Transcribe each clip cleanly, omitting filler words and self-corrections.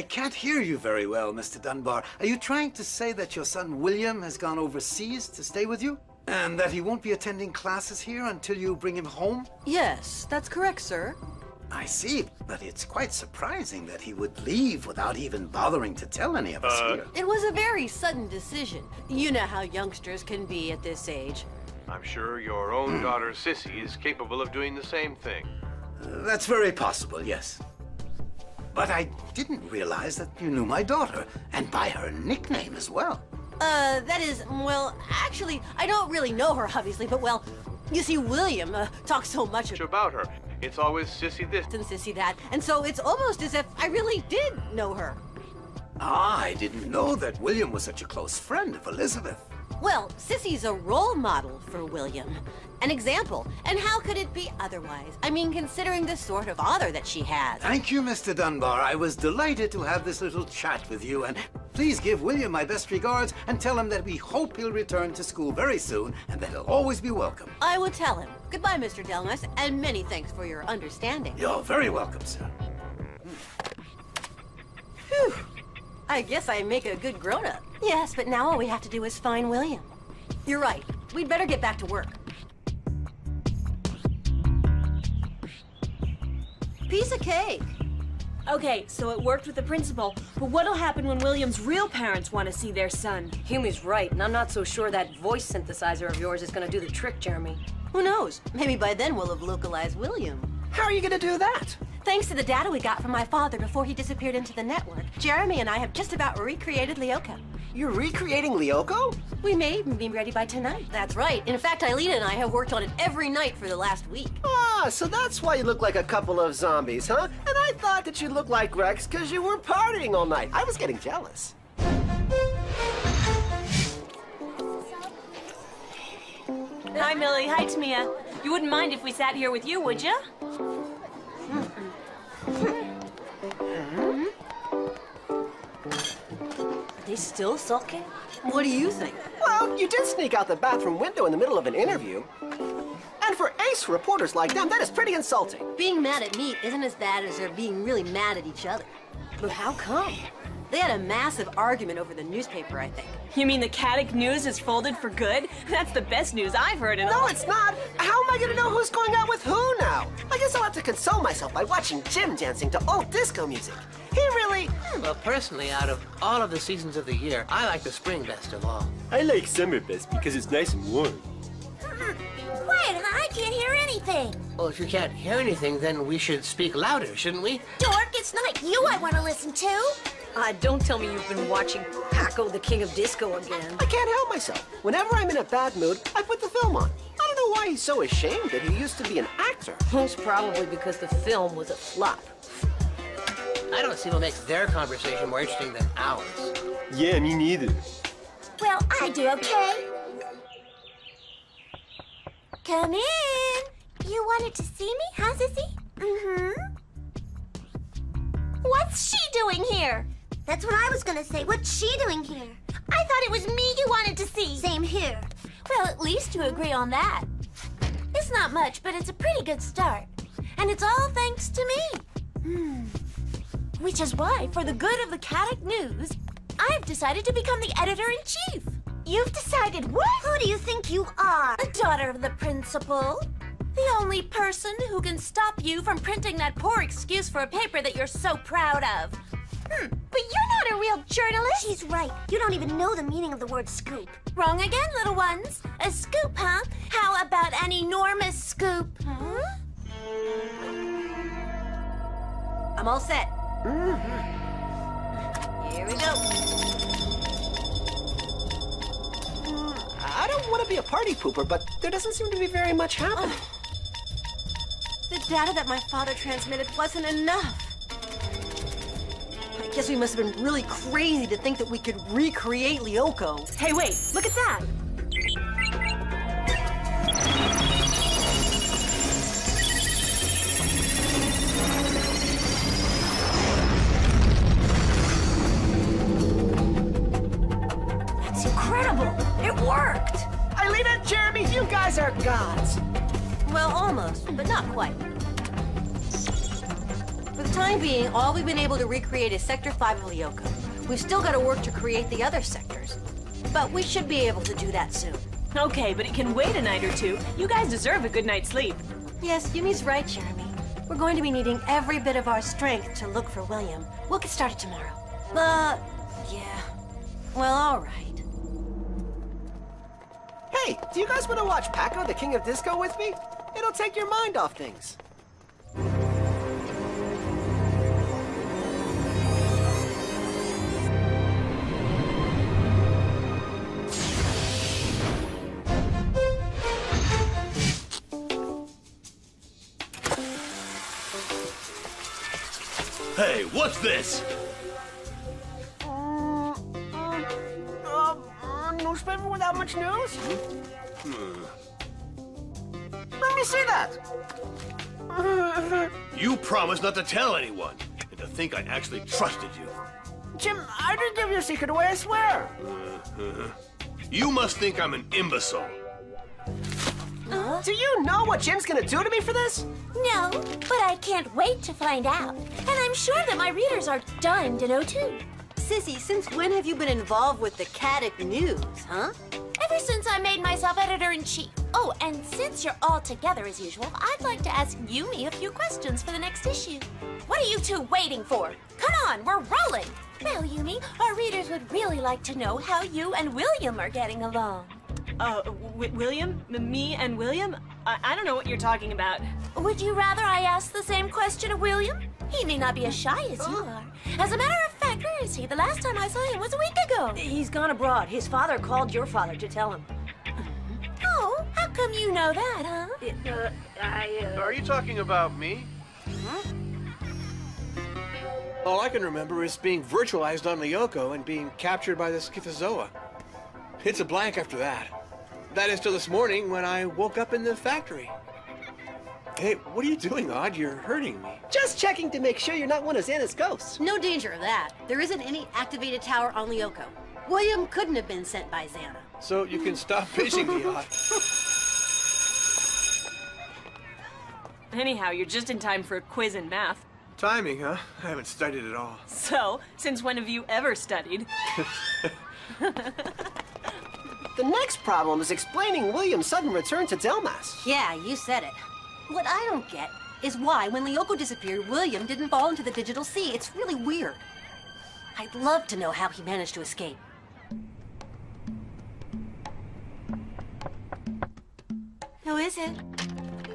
I can't hear you very well, Mr. Dunbar. Are you trying to say that your son William has gone overseas to stay with you? And that he won't be attending classes here until you bring him home? Yes, that's correct, sir. I see, but it's quite surprising that he would leave without even bothering to tell any of us here. It was a very sudden decision. You know how youngsters can be at this age. I'm sure your own daughter Sissy is capable of doing the same thing. That's very possible, yes. But I didn't realize that you knew my daughter, and by her nickname as well. That is, well, actually, I don't really know her, obviously, but, well, you see, William talks so much About her. It's always Sissy this and Sissy that, and so it's almost as if I really did know her. Ah, I didn't know that William was such a close friend of Elizabeth. Well, Sissy's a role model for William. An example. And how could it be otherwise? I mean, considering the sort of father that she has. Thank you, Mr. Dunbar. I was delighted to have this little chat with you, and please give William my best regards and tell him that we hope he'll return to school very soon and that he'll always be welcome. I will tell him. Goodbye, Mr. Delmas, and many thanks for your understanding. You're very welcome, sir. Phew. I guess I make a good grown-up. Yes, but now all we have to do is find William. You're right. We'd better get back to work. Piece of cake. Okay, so it worked with the principal, but what'll happen when William's real parents want to see their son? Huey's right, and I'm not so sure that voice synthesizer of yours is gonna do the trick, Jeremy. Who knows? Maybe by then we'll have localized William. How are you gonna do that? Thanks to the data we got from my father before he disappeared into the network, Jeremy and I have just about recreated Lioco. You're recreating Lioco? We may even be ready by tonight. That's right. In fact, Eileen and I have worked on it every night for the last week. Ah, so that's why you look like a couple of zombies, huh? And I thought that you looked like Rex because you were partying all night. I was getting jealous. Hi, Millie. Hi, Tamia. You wouldn't mind if we sat here with you, would you? Are they still sulking? What do you think? Well, you did sneak out the bathroom window in the middle of an interview. And for ace reporters like them, that is pretty insulting. Being mad at me isn't as bad as they're being really mad at each other. But how come? They had a massive argument over the newspaper, I think. You mean the Caddick News is folded for good? That's the best news I've heard in a No, it's not. How am I gonna know who's going out with who now? I guess I'll have to console myself by watching Jim dancing to old disco music. He really... Well, personally, out of all of the seasons of the year, I like the spring best of all. I like summer best because it's nice and warm. Quiet, I can't hear anything. Well, if you can't hear anything, then we should speak louder, shouldn't we? Dork, it's not you I want to listen to. Don't tell me you've been watching Paco, the King of Disco again. I can't help myself. Whenever I'm in a bad mood, I put the film on. I don't know why he's so ashamed that he used to be an actor. Most probably because the film was a flop. I don't see what makes their conversation more interesting than ours. Yeah, me neither. Well, I do, okay? Come in. You wanted to see me, huh, Sissy? Mm-hmm. What's she doing here? That's what I was gonna say. What's she doing here? I thought it was me you wanted to see. Same here. Well, at least you agree on that. It's not much, but it's a pretty good start. And it's all thanks to me. Which is why, for the good of the Caddick News, I've decided to become the editor-in-chief. You've decided what? Who do you think you are? The daughter of the principal. The only person who can stop you from printing that poor excuse for a paper that you're so proud of. But you're not a real journalist. She's right. You don't even know the meaning of the word scoop. Wrong again, little ones. A scoop, huh? How about an enormous scoop? Huh? I'm all set. Here we go. I don't want to be a party pooper, but there doesn't seem to be very much happening. The data that my father transmitted wasn't enough. I guess we must have been really crazy to think that we could recreate Lioco. Hey, wait, look at that. That's incredible! It worked! Aelita, Jeremy, you guys are gods. Well, almost, but not quite. For the time being, all we've been able to recreate is Sector 5 of Lioco. We've still got to work to create the other sectors. But we should be able to do that soon. Okay, but it can wait a night or two. You guys deserve a good night's sleep. Yes, Yumi's right, Jeremy. We're going to be needing every bit of our strength to look for William. We'll get started tomorrow. Yeah. Well, all right. Hey, do you guys want to watch Paco, the King of Disco with me? It'll take your mind off things. Hey, what's this? Newspaper without much news? Let me see that. You promised not to tell anyone, and to think I actually trusted you. Jim, I didn't give your secret away, I swear. You must think I'm an imbecile. Do you know what Jim's gonna do to me for this? No, but I can't wait to find out. And I'm sure that my readers are dying to know too. Sissy, since when have you been involved with the Caddick News, huh? Ever since I made myself editor-in-chief. Oh, and since you're all together as usual, I'd like to ask Yumi a few questions for the next issue. What are you two waiting for? Come on, we're rolling. Well, Yumi, our readers would really like to know how you and William are getting along. William? Me and William? I don't know what you're talking about. Would you rather I ask the same question of William? He may not be as shy as you are. As a matter of fact, where is he? The last time I saw him was a week ago. He's gone abroad. His father called your father to tell him. Oh, how come you know that, huh? Are you talking about me? All I can remember is being virtualized on Lioco and being captured by the Scythozoa. It's a blank after that. That is till this morning when I woke up in the factory. Hey, what are you doing, Odd? You're hurting me. Just checking to make sure you're not one of Xana's ghosts. No danger of that. There isn't any activated tower on Lioco. William couldn't have been sent by Xana. So you can stop pinching me, Odd. Anyhow, you're just in time for a quiz in math. Timing, huh? I haven't studied at all. So, since when have you ever studied? The next problem is explaining William's sudden return to Delmas. Yeah, you said it. What I don't get is why, when Lioco disappeared, William didn't fall into the digital sea. It's really weird. I'd love to know how he managed to escape. Who is it?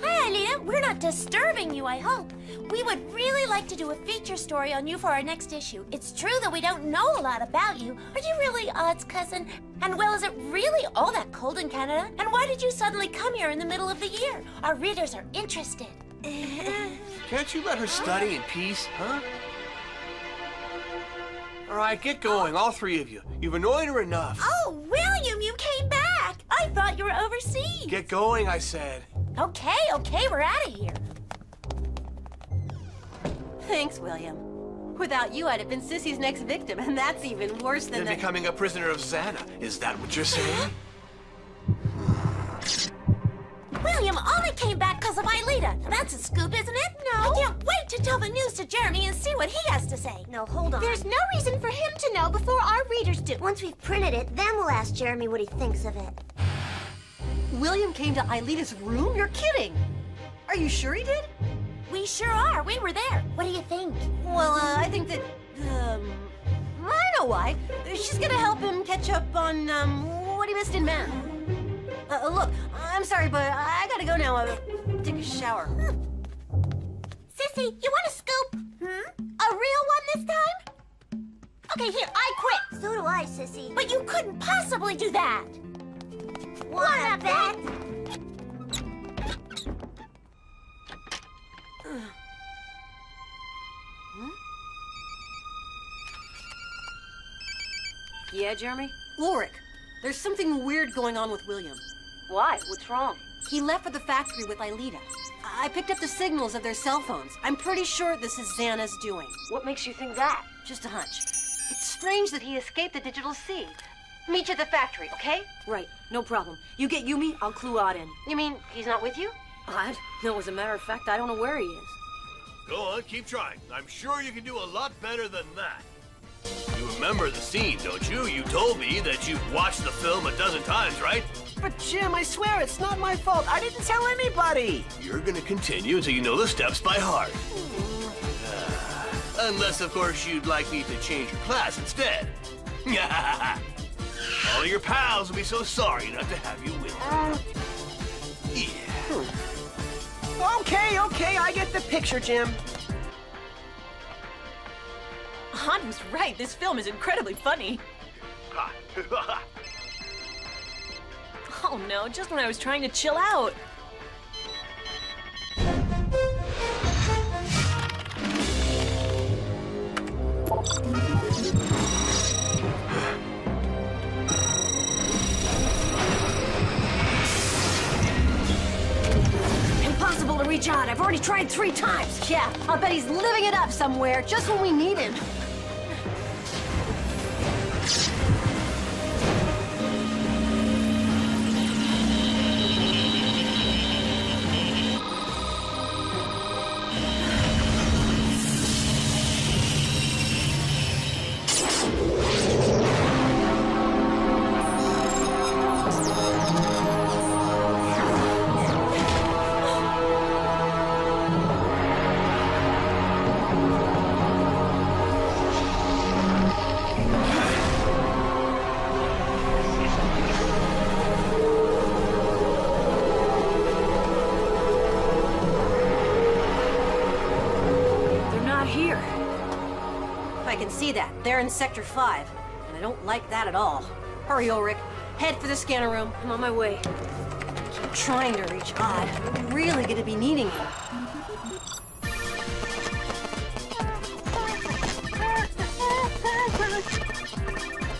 Hi, Aelita. We're not disturbing you, I hope. We would really like to do a feature story on you for our next issue. It's true that we don't know a lot about you. Are you really Odd's cousin? And well, is it really all that cold in Canada? And why did you suddenly come here in the middle of the year? Our readers are interested. Can't you let her study in peace, huh? All right, get going, all three of you. You've annoyed her enough. Oh, William, you came back. I thought you were overseas. Get going, I said. Okay, we're out of here. Thanks, William. Without you, I'd have been Sissy's next victim, and that's even worse than Then becoming a prisoner of Xana. Is that what you're saying? William only came back because of Aelita. That's a scoop, isn't it? No. I can't wait to tell the news to Jeremy and see what he has to say. No, hold on. There's no reason for him to know before our readers do. Once we've printed it, then we'll ask Jeremy what he thinks of it. William came to Aelita's room? You're kidding! Are you sure he did? We sure are. We were there. What do you think? Well, I think that I know why. She's gonna help him catch up on, what he missed in Man. Look, I'm sorry, but I gotta go now. Take a shower. Sissy, you want a scoop? A real one this time? Okay, here, I quit. So do I, Sissy. But you couldn't possibly do that. Wanna bet? Yeah, Jeremy? Ulrich, there's something weird going on with William. Why? What's wrong? He left for the factory with Aelita. I picked up the signals of their cell phones. I'm pretty sure this is Xana's doing. What makes you think that? Just a hunch. It's strange that he escaped the digital sea. Meet you at the factory, okay? Right, no problem. You get Yumi, I'll clue Odd in. You mean he's not with you? Odd? No, as a matter of fact, I don't know where he is. Go on, keep trying. I'm sure you can do a lot better than that. You remember the scene, don't you? You told me that you've watched the film a dozen times, right? But Jim, I swear it's not my fault. I didn't tell anybody. You're gonna continue until you know the steps by heart. Unless, of course, you'd like me to change your class instead. All your pals will be so sorry not to have you with them. Yeah. Okay, I get the picture, Jim. Han was right. This film is incredibly funny. Oh no, just when I was trying to chill out. Impossible to reach Odd. I've already tried 3 times. Yeah, I'll bet he's living it up somewhere, just when we need him. They're in Sector 5, and I don't like that at all. Hurry, Ulrich. Head for the scanner room. I'm on my way. Keep trying to reach Odd. We're really gonna be needing him.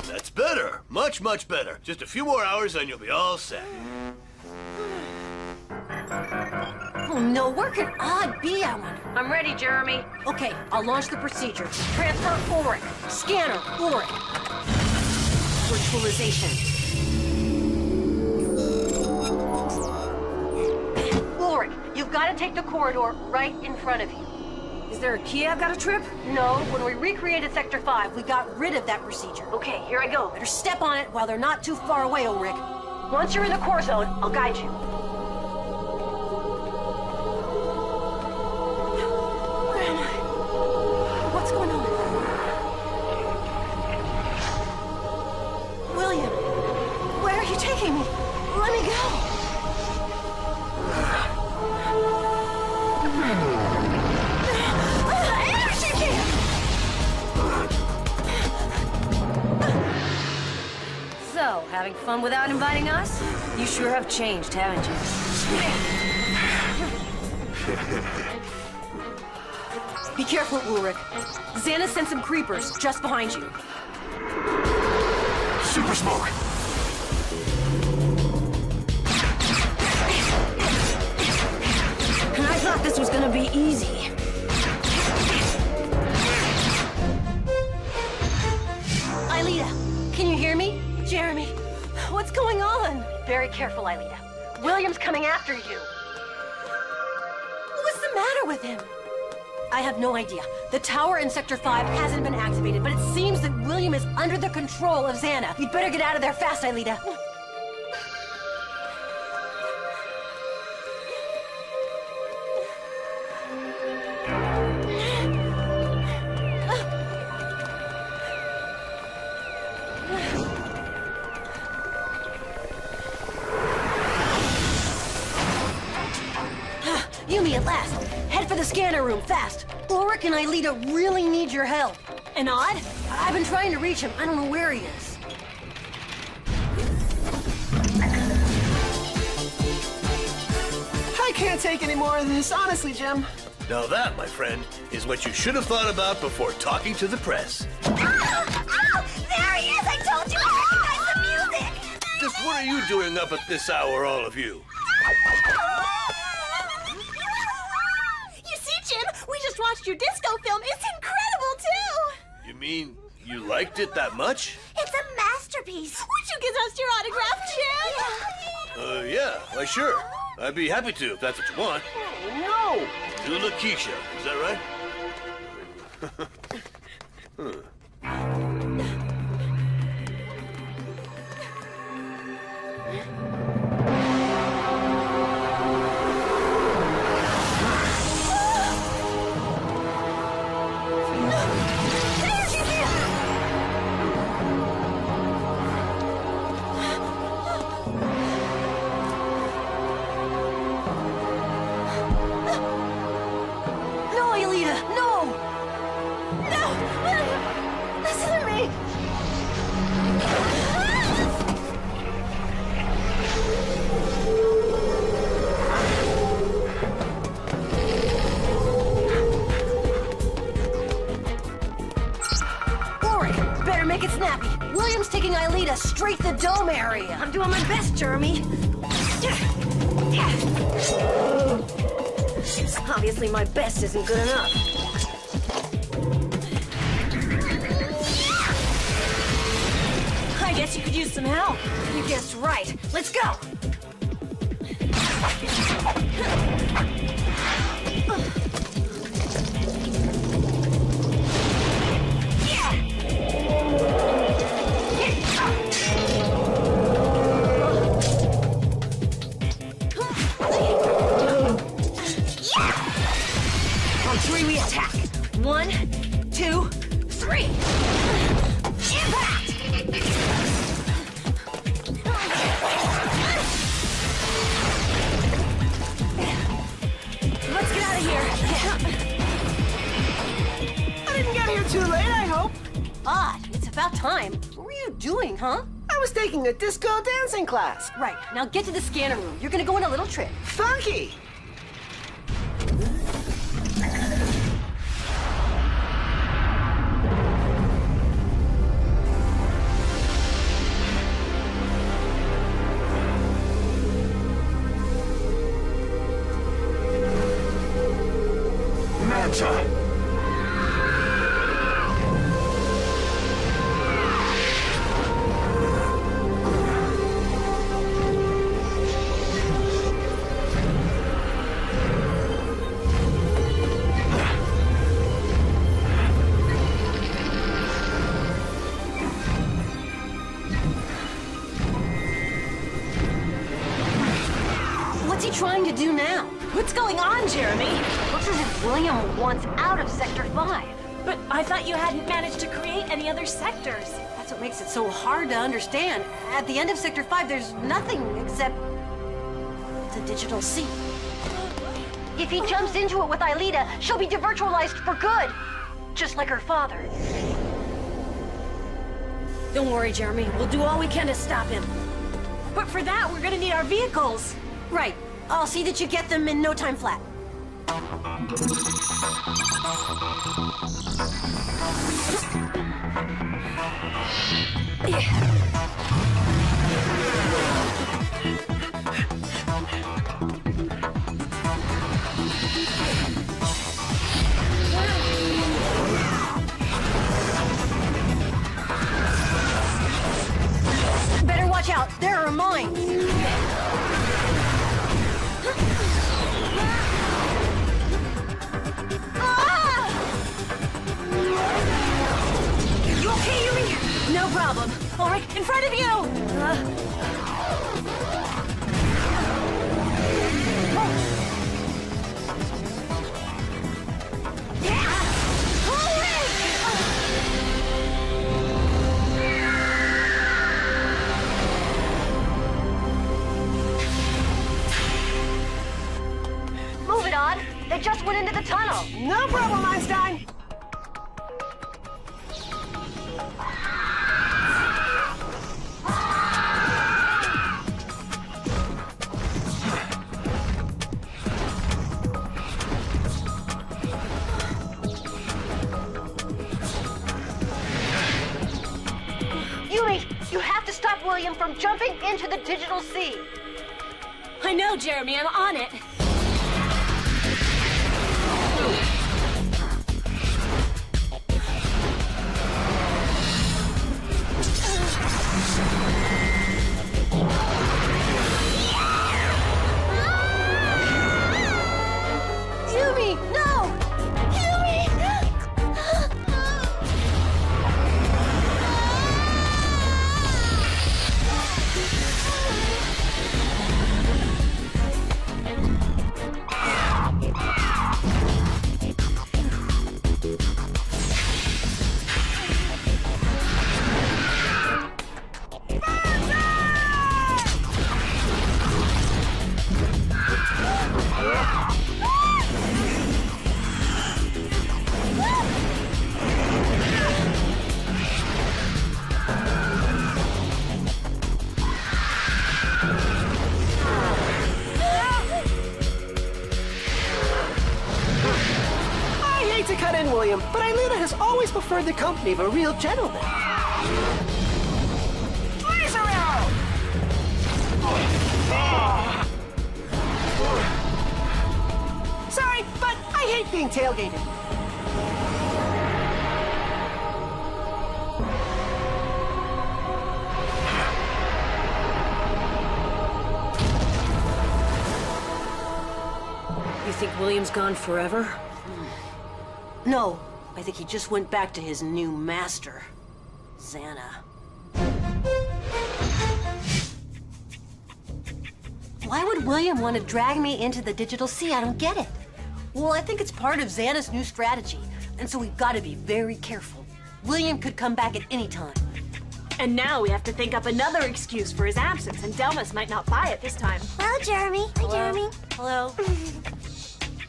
That's better. Much, much better. Just a few more hours and you'll be all set. Oh no, where could Odd be, I wonder? I'm ready, Jeremy. Okay, I'll launch the procedure. Transfer Ulrich. Scanner Ulrich. Virtualization. Ulrich, you've got to take the corridor right in front of you. Is there a key I've got to trip? No, when we recreated Sector 5, we got rid of that procedure. Okay, here I go. Better step on it while they're not too far away, Ulrich. Once you're in the core zone, I'll guide you. What's going on? William, where are you taking me? Let me go. So, having fun without inviting us? You sure have changed, haven't you? Be careful, Ulrich. Xana sent some creepers just behind you. Super smoke! And I thought this was gonna be easy. Aelita, can you hear me? Jeremy, what's going on? Very careful, Aelita. William's coming after you. What's the matter with him? I have no idea. The tower in Sector 5 hasn't been activated, but it seems that William is under the control of Xana. You'd better get out of there fast, Aelita. Yumi, at last. Head for the scanner room, fast. Ulrich and Aelita really need your help. And Odd? I've been trying to reach him. I don't know where he is. I can't take any more of this, honestly, Jim. Now that, my friend, is what you should have thought about before talking to the press. Oh, there he is! I told you I recognize the music! Just what are you doing up at this hour, all of you? You see, Jim? We just watched your disco film. It's incredible, too! You mean you liked it that much? It's a masterpiece. Would you give us your autograph, Jim? Yeah, why sure. I'd be happy to if that's what you want. No! To Lakeisha, is that right? Make it snappy. William's taking Aelita straight to the dome area. I'm doing my best, Jeremy. Obviously, my best isn't good enough. I guess you could use some help. You guessed right. Let's go. On three, we attack. 1, 2, 3. Impact! Let's get out of here. I didn't get here too late, I hope. Odd, it's about time. What were you doing, huh? I was taking a disco dancing class. Right, now get to the scanner room. You're gonna go on a little trip. Funky! What's he trying to do now? What's going on, Jeremy? Looks as if William wants out of Sector 5. But I thought you hadn't managed to create any other sectors. That's what makes it so hard to understand. At the end of Sector 5, there's nothing except the digital sea. If he jumps into it with Aelita, she'll be devirtualized for good. Just like her father. Don't worry, Jeremy. We'll do all we can to stop him. But for that, we're gonna need our vehicles. Right. I'll see that you get them in no time flat. Better watch out. There are mines. You okay, Yumi? No problem. All right, in front of you! Move it, Odd. just went into the tunnel. No problem, Einstein. You have to stop William from jumping into the digital sea. I know, Jeremy. I'm on it. Yumi, no! Yumi! To cut in, William, but Aelita has always preferred the company of a real gentleman. Laser arrow! Sorry, but I hate being tailgated. You think William's gone forever? No, I think he just went back to his new master, Xana. Why would William want to drag me into the digital sea? I don't get it. Well, I think it's part of Xana's new strategy, and so we've got to be very careful. William could come back at any time. And now we have to think up another excuse for his absence, and Delmas might not buy it this time. Hello, Jeremy. Hi, Jeremy. Hello?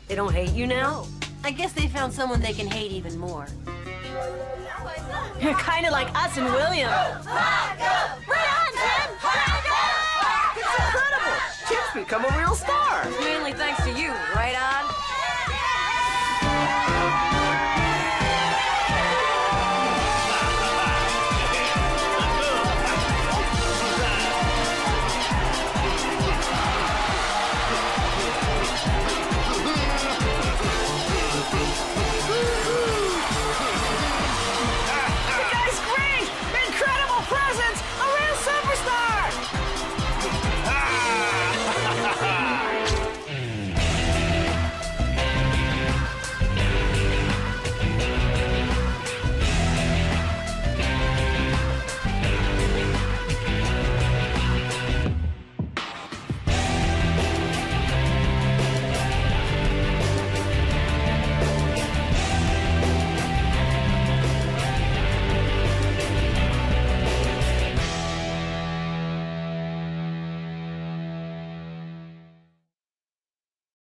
They don't hate you now? I guess they found someone they can hate even more. You're kind of like us and William. Rocco!